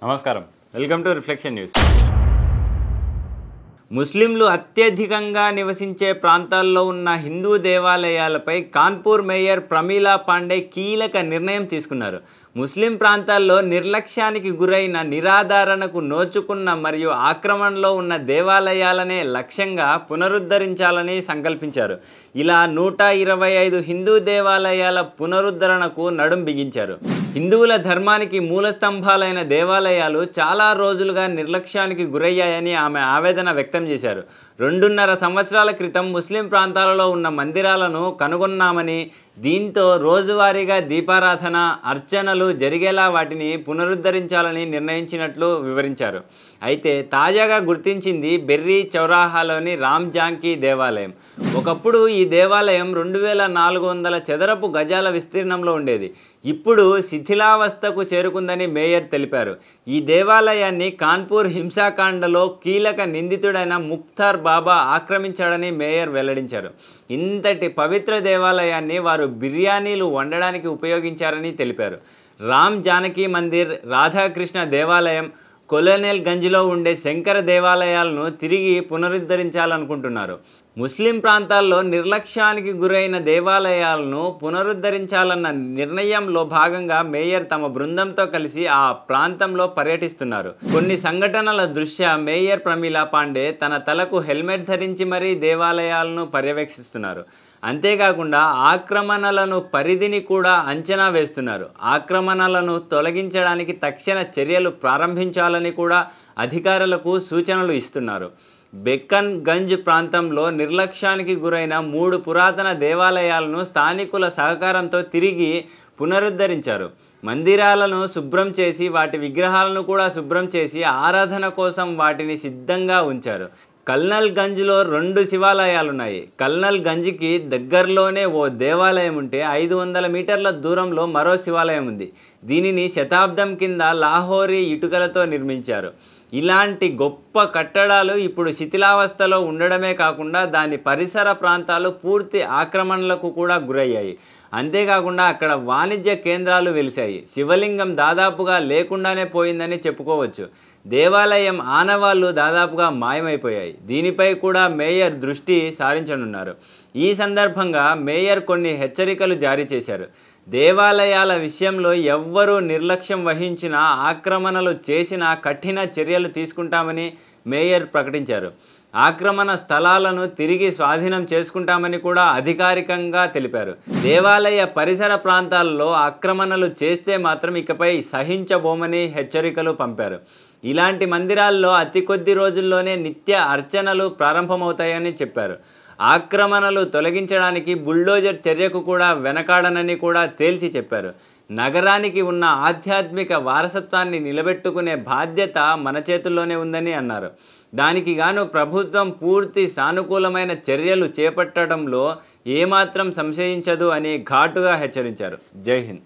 నమస్కారం, welcome to reflection news. ముస్లింలు అత్యధికంగా నివసించే ప్రాంతాల్లో ఉన్న హిందూ దేవాలయాలపై కాన్పూర్ మేయర్ ప్రమీలా పాండే కీలక నిర్ణయం తీసుకున్నారు. ముస్లిం ప్రాంతాల్లో నిర్లక్ష్యానికి గురైన, నిరాధారణకు నోచుకున్న మరియు ఆక్రమణలో ఉన్న దేవాలయాలనే లక్ష్యంగా పునరుద్ధరించాలని సంకల్పించారు. ఇలా 125 హిందూ దేవాలయాల పునరుద్ధరణకు నడుం బిగించారు. హిందువుల ధర్మానికి మూలస్తంభాలైన దేవాలయాలు చాలా రోజులుగా నిర్లక్ష్యానికి గురయ్యాయని ఆమె ఆవేదన వ్యక్తం చేశారు. 2.5 సంవత్సరాల క్రితం ముస్లిం ప్రాంతాలలో ఉన్న మందిరాలను కనుగొన్నామని, దీంతో రోజువారీగా దీపారాధన, అర్చనలు జరిగేలా వాటిని పునరుద్ధరించాలని నిర్ణయించినట్లు వివరించారు. అయితే తాజాగా గుర్తించింది బెర్రీ చౌరాహాలోని రామ్ జాంకీ దేవాలయం. ఒకప్పుడు ఈ దేవాలయం 2400 చదరపు గజాల విస్తీర్ణంలో ఉండేది. ఇప్పుడు శిథిలావస్థకు చేరుకుందని మేయర్ తెలిపారు. ఈ దేవాలయాన్ని కాన్పూర్ హింసాకాండలో కీలక నిందితుడైన ముఖ్తార్ బాబా ఆక్రమించాడని మేయర్ వెల్లడించారు. ఇంతటి పవిత్ర దేవాలయాన్ని వారు బిర్యానీలు వండడానికి ఉపయోగించారని తెలిపారు. రామ్ జానకి మందిర్, రాధాకృష్ణ దేవాలయం, కొలోనెల్ గంజ్లో ఉండే శంకర దేవాలయాలను తిరిగి పునరుద్ధరించాలనుకుంటున్నారు. ముస్లిం ప్రాంతాల్లో నిర్లక్ష్యానికి గురైన దేవాలయాలను పునరుద్ధరించాలన్న నిర్ణయంలో భాగంగా మేయర్ తమ బృందంతో కలిసి ఆ ప్రాంతంలో పర్యటిస్తున్నారు. కొన్ని సంఘటనల దృష్ట్యా మేయర్ ప్రమీలా పాండే తన తలకు హెల్మెట్ ధరించి మరీ దేవాలయాలను పర్యవేక్షిస్తున్నారు. అంతేకాకుండా ఆక్రమణలను పరిధిని కూడా అంచనా వేస్తున్నారు. ఆక్రమణలను తొలగించడానికి తక్షణ చర్యలు ప్రారంభించాలని కూడా అధికారులకు సూచనలు ఇస్తున్నారు. బెక్కన్ గంజ్ ప్రాంతంలో నిర్లక్ష్యానికి గురైన 3 పురాతన దేవాలయాలను స్థానికుల సహకారంతో తిరిగి పునరుద్ధరించారు. మందిరాలను శుభ్రం చేసి, వాటి విగ్రహాలను కూడా శుభ్రం చేసి ఆరాధన కోసం వాటిని సిద్ధంగా ఉంచారు. కల్నల్ గంజ్లో 2 శివాలయాలున్నాయి. కల్నల్ గంజ్కి దగ్గరలోనే ఓ దేవాలయం ఉంటే 500 మీటర్ల దూరంలో మరో శివాలయం ఉంది. దీనిని శతాబ్దం కింద లాహోరీ ఇటుకలతో నిర్మించారు. ఇలాంటి గొప్ప కట్టడాలు ఇప్పుడు శిథిలావస్థలో ఉండడమే కాకుండా దాని పరిసర ప్రాంతాలు పూర్తి ఆక్రమణలకు కూడా గురయ్యాయి. అంతేకాకుండా అక్కడ వాణిజ్య కేంద్రాలు వెలిశాయి. శివలింగం దాదాపుగా లేకుండానే పోయిందని చెప్పుకోవచ్చు. దేవాలయం ఆనవాళ్లు దాదాపుగా మాయమైపోయాయి. దీనిపై కూడా మేయర్ దృష్టి సారించనున్నారు. ఈ సందర్భంగా మేయర్ కొన్ని హెచ్చరికలు జారీ చేశారు. దేవాలయాల విషయంలో ఎవ్వరూ నిర్లక్ష్యం వహించినా, ఆక్రమణలు చేసినా కఠిన చర్యలు తీసుకుంటామని మేయర్ ప్రకటించారు. ఆక్రమణ స్థలాలను తిరిగి స్వాధీనం చేసుకుంటామని కూడా అధికారికంగా తెలిపారు. దేవాలయ పరిసర ప్రాంతాల్లో ఆక్రమణలు చేస్తే మాత్రం ఇకపై సహించబోమని హెచ్చరికలు పంపారు. ఇలాంటి మందిరాల్లో అతి కొద్ది రోజుల్లోనే నిత్య అర్చనలు ప్రారంభమవుతాయని చెప్పారు. ఆక్రమణలు తొలగించడానికి బుల్డోజర్ చర్యకు కూడా వెనకాడనని కూడా తేల్చి చెప్పారు. నగరానికి ఉన్న ఆధ్యాత్మిక వారసత్వాన్ని నిలబెట్టుకునే బాధ్యత మన చేతుల్లోనే ఉందని అన్నారు. దానికి గాను ప్రభుత్వం పూర్తి సానుకూలమైన చర్యలు చేపట్టడంలో ఏమాత్రం సంశయించదు అని ఘాటుగా హెచ్చరించారు. జై హింద్.